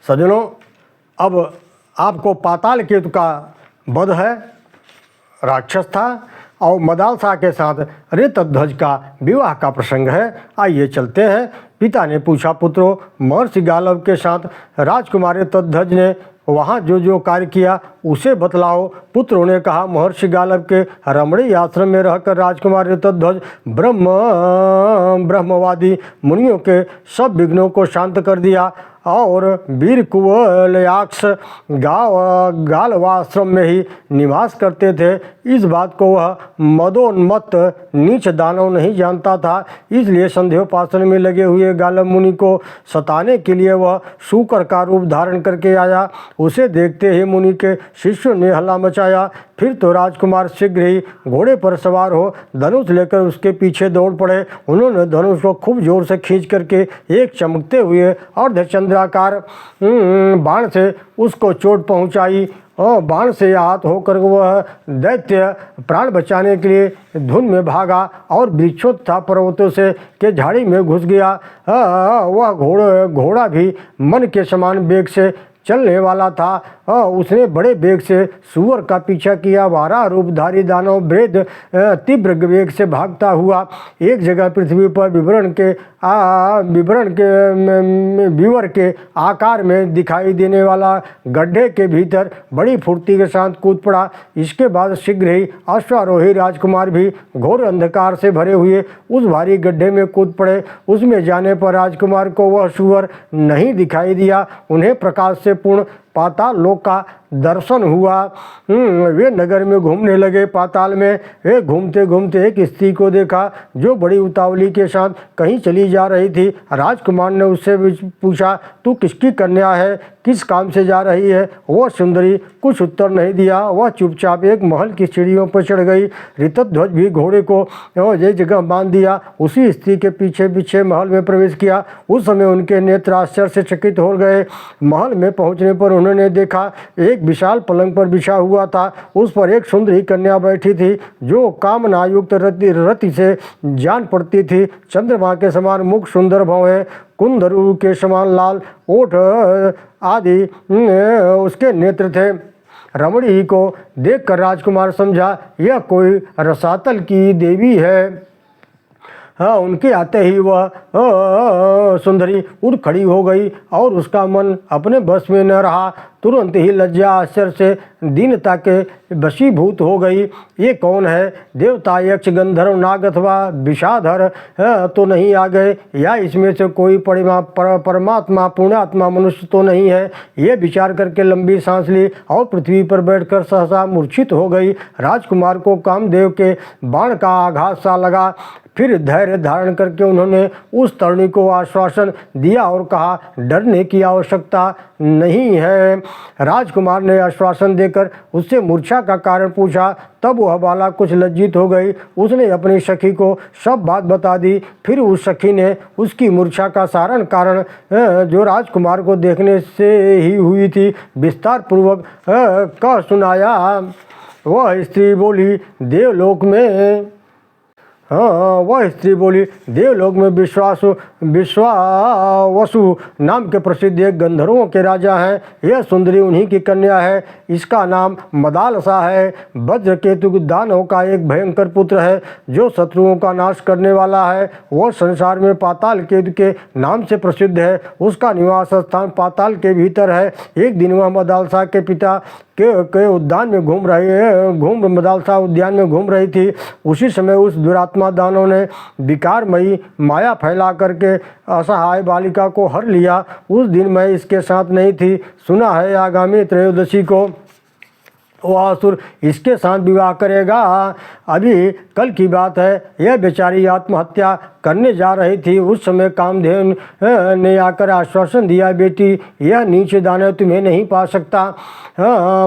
सज्जनों, अब आपको पाताल केतु का वध है, राक्षस था, और मदालसा के साथ ऋतध्वज का विवाह का प्रसंग है। आइए चलते हैं। पिता ने पूछा, पुत्रों, महर्षि गालव के साथ राजकुमार ऋतध्वज ने वहाँ जो जो कार्य किया उसे बतलाओ। पुत्रों ने कहा, महर्षि गालव के रमणीय आश्रम में रहकर राजकुमार ऋतध्वज ब्रह्मवादी मुनियों के सब विघ्नों को शांत कर दिया और वीर कुवलयाक्ष गालवाश्रम में ही निवास करते थे। इस बात को वह मदोन्मत्त नीच दानव नहीं जानता था, इसलिए संध्योपासन में लगे हुए गालव मुनि को सताने के लिए वह शूकर का रूप धारण करके आया। उसे देखते ही मुनि के शिष्यों ने हल्ला मचाया। फिर तो राजकुमार शीघ्र ही घोड़े पर सवार हो धनुष लेकर उसके पीछे दौड़ पड़े। उन्होंने धनुष को खूब जोर से खींच करके एक चमकते हुए अर्धचंद्राकार बाण से उसको चोट पहुंचाई और बाण से आहत होकर वह दैत्य प्राण बचाने के लिए धुन में भागा और वृक्षों तथा पर्वतों से के झाड़ी में घुस गया। वह घोड़ा भी मन के समान वेग से चलने वाला था। उसने बड़े वेग से सूअर का पीछा किया। वारा रूपधारी दानव वृद्ध तीव्र वेग से भागता हुआ एक जगह पृथ्वी पर विवर के आकार में दिखाई देने वाला गड्ढे के भीतर बड़ी फुर्ती के साथ कूद पड़ा। इसके बाद शीघ्र ही अश्वारोही राजकुमार भी घोर अंधकार से भरे हुए उस भारी गड्ढे में कूद पड़े। उसमें जाने पर राजकुमार को वह सूअर नहीं दिखाई दिया। उन्हें प्रकाश से पूर्ण पाताल लोक का दर्शन हुआ। वे नगर में घूमने लगे। पाताल में वे घूमते घूमते एक स्त्री को देखा जो बड़ी उतावली के साथ कहीं चली जा रही थी। राजकुमार ने उससे पूछा, तू किसकी कन्या है, किस काम से जा रही है? वह सुंदरी कुछ उत्तर नहीं दिया। वह चुपचाप एक महल की सीढ़ियों पर चढ़ गई। ऋतध्वज भी घोड़े को एक जगह बांध दिया, उसी स्त्री के पीछे पीछे महल में प्रवेश किया। उस समय उनके नेत्र आश्चर्य से चकित हो गए। महल में पहुंचने पर उन्होंने देखा एक विशाल पलंग पर बिछा हुआ था। उस पर एक सुंदरी कन्या बैठी थी जो कामनायुक्त रति से जान पड़ती थी। चंद्रमा के समान मुख, सुंदर भौहें, कुंदरू के समान लाल ओठ आदि उसके नेत्र थे। रमणी को देखकर राजकुमार समझा यह कोई रसातल की देवी है। उनके आते ही वह सुंदरी उठ खड़ी हो गई और उसका मन अपने बस में न रहा। तुरंत ही लज्जा आश्चर्य से दीनता के वशीभूत हो गई। ये कौन है? देवता, यक्ष, गंधर्व, नाग अथवा विषाधर तो नहीं आ गए, या इसमें से कोई परमात्मा पुण्यात्मा मनुष्य तो नहीं है? ये विचार करके लंबी सांस ली और पृथ्वी पर बैठकर सहसा मूर्छित हो गई। राजकुमार को कामदेव के बाण का आघात सा लगा। फिर धैर्य धारण करके उन्होंने उस तरुणी को आश्वासन दिया और कहा, डरने की आवश्यकता नहीं है। राजकुमार ने आश्वासन देकर उससे मूर्छा का कारण पूछा। तब वह बाला कुछ लज्जित हो गई। उसने अपनी सखी को सब बात बता दी। फिर उस सखी ने उसकी मूर्छा का सारण कारण जो राजकुमार को देखने से ही हुई थी विस्तार पूर्वक कह सुनाया। वह स्त्री बोली, देवलोक में विश्वावसु नाम के प्रसिद्ध एक गंधर्वों के राजा हैं। यह सुंदरी उन्हीं की कन्या है। इसका नाम मदालसा है। वज्रकेतु दानव का एक भयंकर पुत्र है जो शत्रुओं का नाश करने वाला है। वह संसार में पाताल केतु के नाम से प्रसिद्ध है। उसका निवास स्थान पाताल के भीतर है। एक दिन वह मदालसा के पिता के उद्यान में मदालसा उद्यान में घूम रही थी। उसी समय उस दुरात्मा दानव ने विकारमयी माया फैला करके असहाय बालिका को हर लिया। उस दिन मैं इसके साथ नहीं थी। सुना है आगामी त्रयोदशी को वह असुर इसके साथ विवाह करेगा। अभी कल की बात है। यह बेचारी आत्महत्या करने जा रही थी। उस समय कामदेव ने आकर आश्वासन दिया, बेटी यह नीच दानव तुम्हें नहीं पा सकता।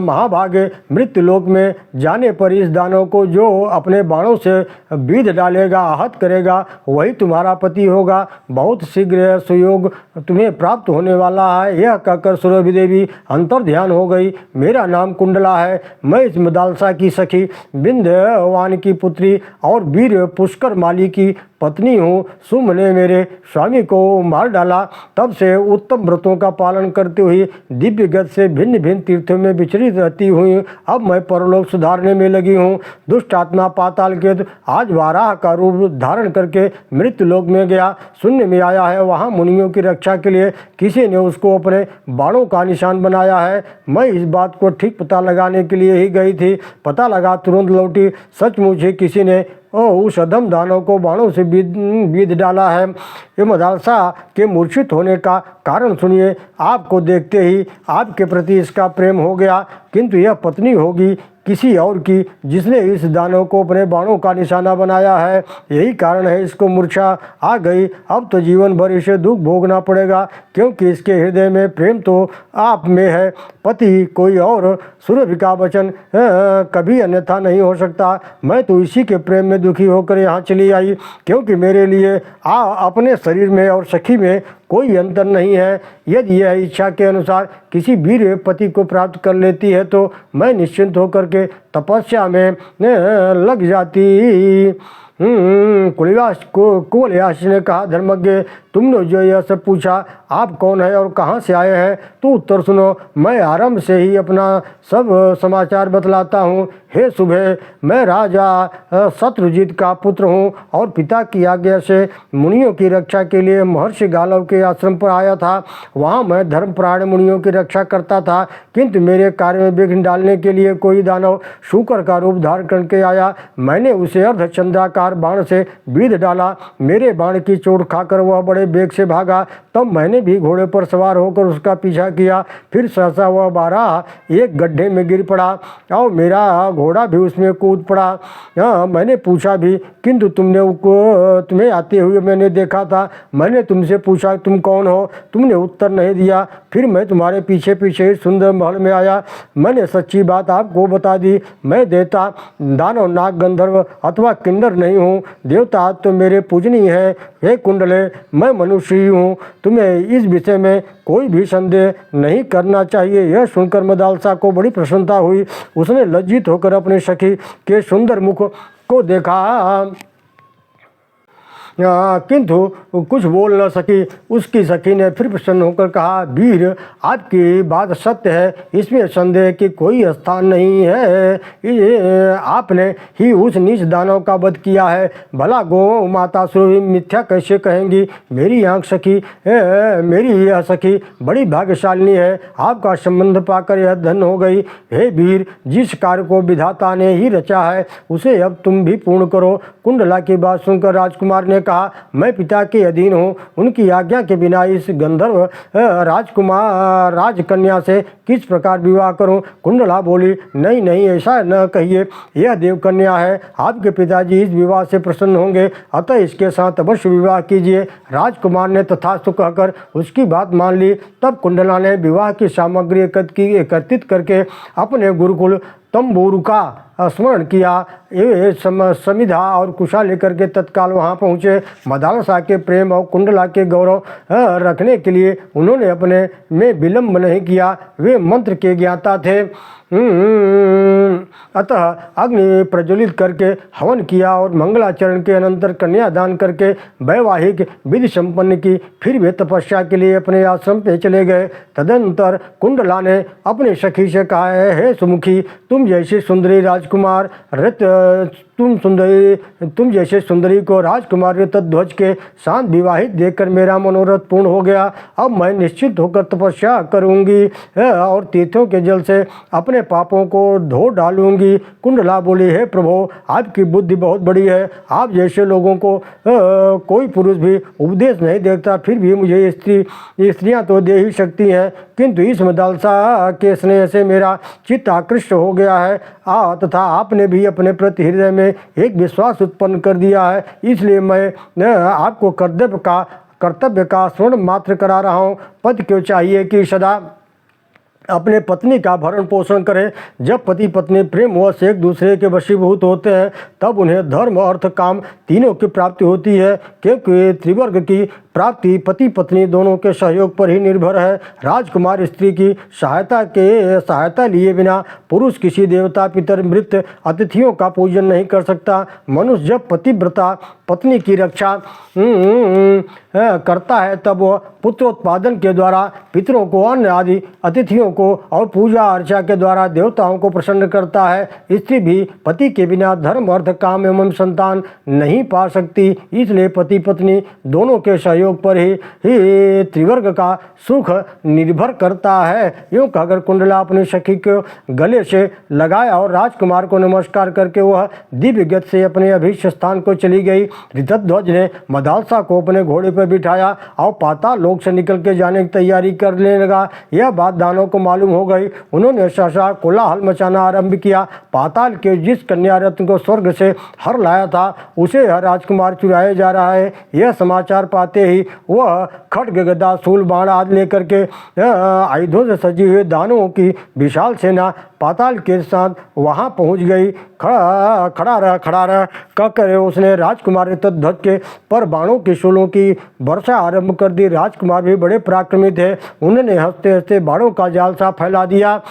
महाभागे मृत्युलोक में जाने पर इस दानव को जो अपने बाणों से बीध डालेगा, आहत करेगा, वही तुम्हारा पति होगा। बहुत शीघ्र सुयोग तुम्हें प्राप्त होने वाला है। यह कहकर सुरभि देवी अंतर्ध्यान हो गई। मेरा नाम कुंडला है। मैं इस मदालसा की सखी, विंध्यवान की पुत्री और वीर पुष्कर माली की पत्नी हूँ। सुम ने मेरे स्वामी को मार डाला। तब से उत्तम व्रतों का पालन करते हुए दिव्य गति से भिन्न भिन्न तीर्थों में विचरित रहती हुई अब मैं परलोक सुधारने में लगी हूँ। दुष्ट आत्मा पाताल केतु आज वाराह का रूप धारण करके मृत्यु लोक में गया, शून्य में आया है। वहाँ मुनियों की रक्षा के लिए किसी ने उसको अपने बाणों का निशान बनाया है। मैं इस बात को ठीक पता लगाने के लिए ही गई थी। पता लगा तुरंत लौटी। सचमुच ही किसी ने उस अधम दानव को बाणों से बीध डाला है। ये मदालसा के मूर्छित होने का कारण सुनिए। आपको देखते ही आपके प्रति इसका प्रेम हो गया, किंतु यह पत्नी होगी किसी और की, जिसने इस दानव को अपने बाणों का निशाना बनाया है। यही कारण है इसको मूर्छा आ गई। अब तो जीवन भर इसे दुख भोगना पड़ेगा, क्योंकि इसके हृदय में प्रेम तो आप में है, पति कोई और। सुरभि का वचन कभी अन्यथा नहीं हो सकता। मैं तो इसी के प्रेम में दुखी होकर यहाँ चली आई, क्योंकि मेरे लिए अपने शरीर में और सखी में कोई अंतर नहीं है। यदि यह इच्छा के अनुसार किसी वीर पति को प्राप्त कर लेती है तो मैं निश्चिंत होकर के तपस्या में लग जाती। कुवलयास ने कहा, धर्मज्ञ तुमने जो यह सब पूछा, आप कौन है और कहाँ से आए हैं, तो उत्तर सुनो। मैं आरंभ से ही अपना सब समाचार बतलाता हूँ। हे सुबह, मैं राजा शत्रुजित का पुत्र हूँ और पिता की आज्ञा से मुनियों की रक्षा के लिए महर्षि गालव के आश्रम पर आया था। वहाँ मैं धर्मपरायण मुनियों की रक्षा करता था, किंतु मेरे कार्य में विघ्न डालने के लिए कोई दानव शूकर का रूप धारण करके आया। मैंने उसे अर्धचंद्राकार बाण से बीध डाला। मेरे बाण की चोट खाकर वह बड़े वेग से भागा। तब मैंने भी घोड़े पर सवार होकर उसका पीछा किया। फिर सहसा वह बारह एक गड्ढे में गिर पड़ा और मेरा घोड़ा भी उसमें कूद पड़ा। मैंने पूछा भी, किंतु तुम्हें आते हुए मैंने देखा था। मैंने तुमसे पूछा, तुम कौन हो? तुमने उत्तर नहीं दिया। फिर मैं तुम्हारे पीछे पीछे सुंदर महल में आया। मैंने सच्ची बात आपको बता दी। मैं देवता, दानव, नाग, गंधर्व अथवा किन्नर नहीं हूँ। देवता तो मेरे पूजनीय है। हे कुंडले, मैं मनुष्य ही हूँ। तुम्हें इस विषय में कोई भी संदेह नहीं करना चाहिए। यह सुनकर मदालसा को बड़ी प्रसन्नता हुई। उसने लज्जित होकर अपने सखी के सुंदर मुख को देखा, किंतु कुछ बोल न सकी। उसकी सखी ने फिर प्रसन्न होकर कहा, वीर, आपकी बात सत्य है, इसमें संदेह की कोई स्थान नहीं है। आपने ही उस नीच दानव का वध किया है। भला गो माता सुरभि मिथ्या कैसे कहेंगी? मेरी यह सखी बड़ी भाग्यशालिनी है। आपका संबंध पाकर यह धन्य हो गई। हे वीर, जिस कार्य को विधाता ने ही रचा है उसे अब तुम भी पूर्ण करो। कुंडला की बात सुनकर राजकुमार ने कहा, मैं पिता के अधीन हूँ। उनकी आज्ञा के बिना इस गंधर्व राजकन्या से किस प्रकार विवाह करूँ? कुंडला बोली, नहीं नहीं, ऐसा न कहिए। यह देवकन्या है। आपके पिताजी इस विवाह से प्रसन्न होंगे, अतः इसके साथ अवश्य विवाह कीजिए। राजकुमार ने तथास्तु कहकर उसकी बात मान ली। तब कुंडला ने विवाह की सामग्री एकत्रित करके अपने गुरुकुल तंबूर का स्मरण किया। ये समिधा और कुशा लेकर के तत्काल वहाँ पहुँचे। मदालसा के प्रेम और कुंडला के गौरव रखने के लिए उन्होंने अपने में विलंब नहीं किया। वे मंत्र के ज्ञाता थे। अतः अग्नि प्रज्वलित करके हवन किया और मंगलाचरण के अनंतर कन्यादान करके वैवाहिक विधि संपन्न की। फिर वे तपस्या के लिए अपने आश्रम पे चले गए। तदनंतर कुंडला ने अपने सखी से कहा, हे सुमुखी, तुम जैसे सुंदरी राजकुमार तुम जैसे सुंदरी को राजकुमार ऋतध्वज के साथ विवाहित देखकर मेरा मनोरथ पूर्ण हो गया। अब मैं निश्चित होकर तपस्या करूंगी और तीर्थों के जल से अपने पापों को धो डालूंगी। कुंडला बोली, हे प्रभु, आपकी बुद्धि बहुत बड़ी है। आप जैसे लोगों को कोई पुरुष भी उपदेश नहीं देता, फिर भी मुझे स्त्रियां तो दे ही सकती हैं, किंतु इस मदालसा के स्नेह से मेरा चित्त आकृष्ट हो गया है तथा आपने भी अपने प्रति हृदय में एक विश्वास उत्पन्न कर दिया है। इसलिए मैं आपको कर्तव्य का स्मरण मात्र करा रहा हूँ। पति क्यों चाहिए कि सदा अपने पत्नी का भरण पोषण करें। जब पति पत्नी प्रेमवश एक दूसरे के वशीभूत होते हैं तब उन्हें धर्म, अर्थ, काम तीनों की प्राप्ति होती है, क्योंकि त्रिवर्ग की प्राप्ति पति पत्नी दोनों के सहयोग पर ही निर्भर है। राजकुमार स्त्री की सहायता लिए बिना पुरुष किसी देवता, पितर, मृत अतिथियों का पूजन नहीं कर सकता। मनुष्य जब पतिव्रता पत्नी की रक्षा करता है, तब वह पुत्रोत्पादन के द्वारा पितरों को, अन्न आदि अतिथियों को और पूजा अर्चा के द्वारा देवताओं को प्रसन्न करता है। स्त्री भी पति के बिना धर्म, अर्थ, काम एवं संतान नहीं पा सकती। इसलिए पति पत्नी दोनों के सहयोग पर ही त्रिवर्ग का सुख निर्भर करता है। यूँ कहकर कुंडला अपनी सखी को गले से लगाया और राजकुमार को नमस्कार करके वह दिव्य गति से अपने अभीष्ट स्थान को चली गई। ऋतध्वज ने मदालसा को अपने घोड़े पर बिठाया और पाताल लोक से निकल के जाने की तैयारी करने लगा। यह बात दानवों को मालूम हो गई। उन्होंने सहसा कोलाहल मचाना आरंभ किया। पाताल के जिस कन्या रत्न को स्वर्ग से हर लाया था उसे राजकुमार चुराया जा रहा है। यह समाचार पाते ही वह खड्ग, गदा, शूल, बाण आदि लेकर के आयुधों से सजी हुए दानवों की विशाल सेना पाताल के साथ वहां पहुंच गई। खड़ा रह कहकर उसने राजकुमार ऋतध्वज के पर बाणों की शूलों की वर्षा आरंभ कर दी। राजकुमार भी बड़े पराक्रमी थे। उन्होंने हंसते हंसते बाणों का जाल सा फैला दिया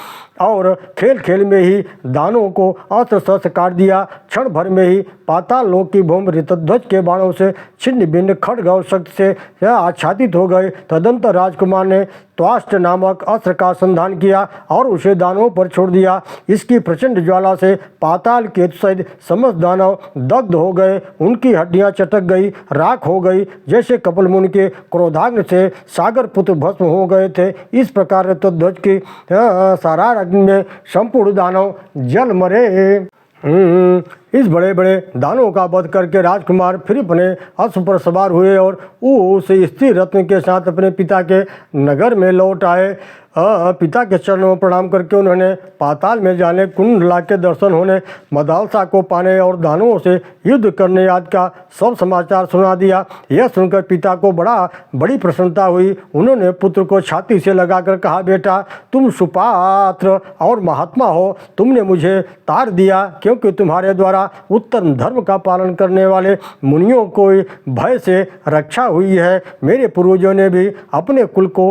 और खेल खेल में ही दानों को अस्त्र शस्त्र काट दिया। क्षण भर में ही पाताल लोक की भूमि ऋतध्वज के बाणों से छिन्न भिन्न खड्ग और शक्ति से आच्छादित हो गए। तदंतर राजकुमार ने त्वाष्ट नामक अस्त्र का संधान किया और उसे दानवों पर छोड़ दिया। इसकी प्रचंड ज्वाला से पाताल के सहित समस्त दानव दग्ध हो गए। उनकी हड्डियां चटक गई, राख हो गई, जैसे कपिल मुनि के क्रोधाग्नि से सागर पुत्र भस्म हो गए थे। इस प्रकार ऋतध्वज की सारा अग्नि में संपूर्ण दानव जल मरे। इस बड़े बड़े दानवों का वध करके राजकुमार फिर अपने अश्व पर सवार हुए और उस स्थिर रत्न के साथ अपने पिता के नगर में लौट आए। पिता के चरणों में प्रणाम करके उन्होंने पाताल में जाने, कुंडला के दर्शन होने, मदालसा को पाने और दानवों से युद्ध करने आदि का सब समाचार सुना दिया। यह सुनकर पिता को बड़ी प्रसन्नता हुई। उन्होंने पुत्र को छाती से लगाकर कहा, बेटा तुम सुपात्र और महात्मा हो। तुमने मुझे तार दिया क्योंकि तुम्हारे द्वारा उत्तम धर्म का पालन करने वाले मुनियों को भय से रक्षा हुई है। मेरे पूर्वजों ने भी अपने कुल को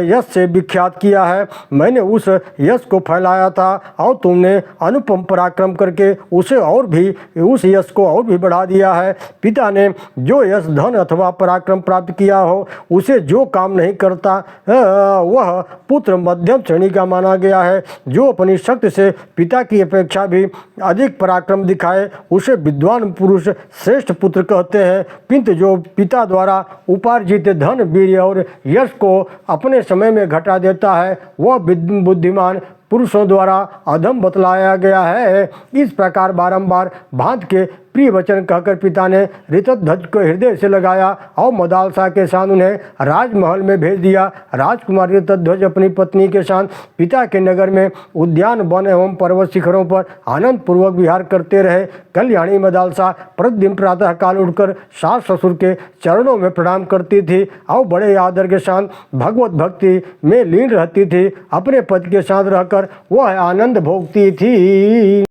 यश से विख्यात किया है। मैंने उस यश को फैलाया था और तुमने अनुपम पराक्रम करके उस यश को और भी बढ़ा दिया है। पिता ने जो यश, धन अथवा पराक्रम प्राप्त किया हो, उसे जो काम नहीं करता वह पुत्र मध्यम श्रेणी का माना गया है। जो अपनी शक्ति से पिता की अपेक्षा भी अधिक पराक्रम दिखाए उसे विद्वान पुरुष श्रेष्ठ पुत्र कहते हैं। किंतु जो पिता द्वारा उपार्जित धन, वीर्य और यश को अपने समय में घटा देता है वह बुद्धिमान पुरुषों द्वारा अधम बतलाया गया है। इस प्रकार बारंबार भांत के प्रिय वचन कहकर पिता ने ऋतध्वज को हृदय से लगाया और मदालसा के साथ उन्हें राजमहल में भेज दिया। राजकुमार ऋतध्वज अपनी पत्नी के साथ पिता के नगर में उद्यान, वन एवं पर्वत शिखरों पर आनंद पूर्वक विहार करते रहे। कल्याणी मदालसा प्रतिदिन प्रातः काल उठकर सास ससुर के चरणों में प्रणाम करती थी और बड़े आदर के साथ भगवत भक्ति में लीन रहती थी। अपने पति के साथ रहकर वह आनंद भोगती थी।